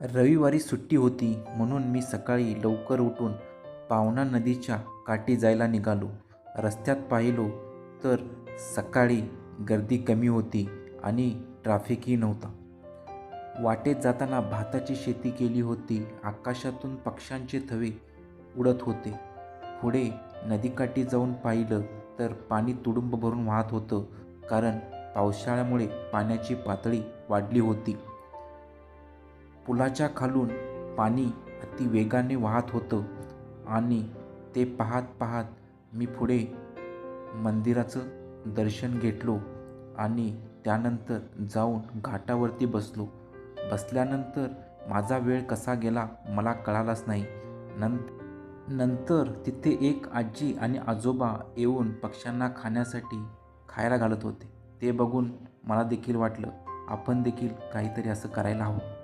रविवारी सुट्टी होती म्हणून मी सकाळी लवकर उठून पावना नदीच्या काठी जायला निघालो. रस्त्यात पाहिलो तर सकाळी गर्दी कमी होती आणि ट्रॅफिकही नव्हता. वाटेत जाताना भाताची शेती केली होती. आकाशातून पक्ष्यांचे थवे उडत होते. पुढे नदीकाठी जाऊन पाहिलं तर पाणी तुडुंब भरून वाहत होतं, कारण पावसाळ्यामुळे पाण्याची पातळी वाढली होती. पुलाच्या खालून पाणी अति वेगाने वाहत होतं आणि ते पाहत पाहत मी पुढे मंदिराचं दर्शन घेतलो आणि त्यानंतर जाऊन घाटावरती बसलो. बसल्यानंतर माझा वेळ कसा गेला मला कळालाच नाही. नंतर तिथे एक आजी आणि आजोबा येऊन पक्ष्यांना खाण्यासाठी खायला घालत होते. ते बघून मला देखील वाटलं, आपण देखील काहीतरी असं करायला हवं.